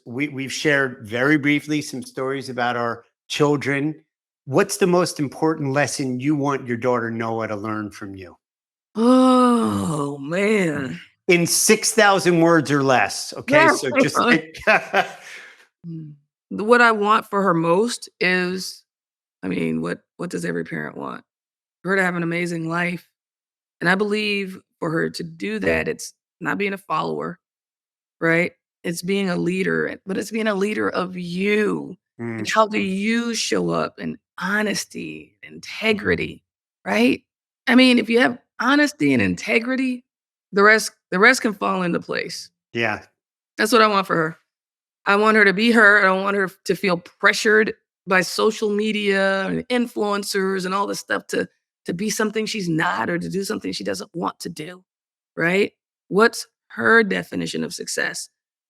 we've shared very briefly some stories about our children. What's the most important lesson you want your daughter Noah to learn from you? Oh, man. In 6,000 words or less. Okay. So just Mm. What I want for her most is, I mean, what does every parent want? For her to have an amazing life. And I believe for her to do that, it's not being a follower, right? It's being a leader, but it's being a leader of you. And Mm, how do you show up in honesty, integrity, right? I mean, if you have honesty and integrity, the rest can fall into place. yeah. That's what I want for her. I want her to be her. I don't want her to feel pressured by social media and influencers and all this stuff to be something she's not or to do something she doesn't want to do, right? What's her definition of success?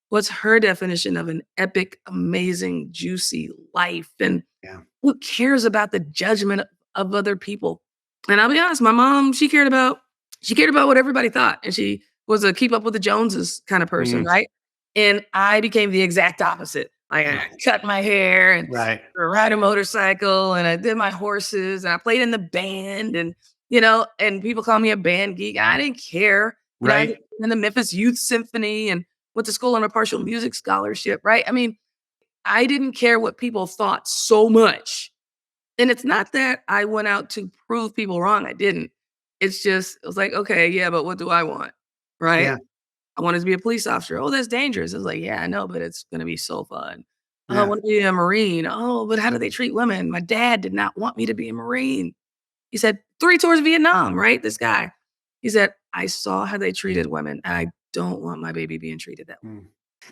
What's her definition of an epic, amazing, juicy life? And Yeah. who cares about the judgment of other people? And I'll be honest, my mom, she cared about what everybody thought. And she was a keep up with the Joneses kind of person, Mm, right? And I became the exact opposite. Like I cut my hair and right. ride a motorcycle and I did my horses and I played in the band and people call me a band geek. I didn't care. I did Right. in the Memphis Youth Symphony and went to school on a partial music scholarship, right? I mean, I didn't care what people thought so much. And it's not that I went out to prove people wrong. I didn't. It was like, okay, yeah, but what do I want? Right? Yeah. I wanted to be a police officer. Oh, that's dangerous. I was like, yeah, I know, but it's going to be so fun. Oh, I Yeah. want to be a Marine. Oh, but how do they treat women? My dad did not want me to be a Marine. He said, 3 tours of Vietnam, right? This guy. He said, I saw how they treated women. I don't want my baby being treated that way. Mm.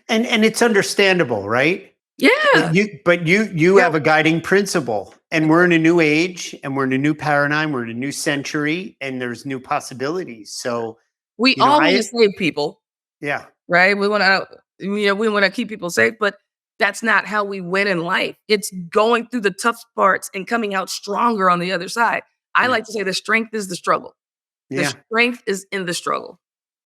And it's understandable, right? But Yeah. you Yeah. have a guiding principle, and we're in a new age, and we're in a new paradigm, we're in a new century, and there's new possibilities. So, We all want to I save people, yeah, right? We want to keep people safe, but that's not how we win in life. It's going through the tough parts and coming out stronger on the other side. I yeah, like to say the strength is the struggle. The yeah. strength is in the struggle.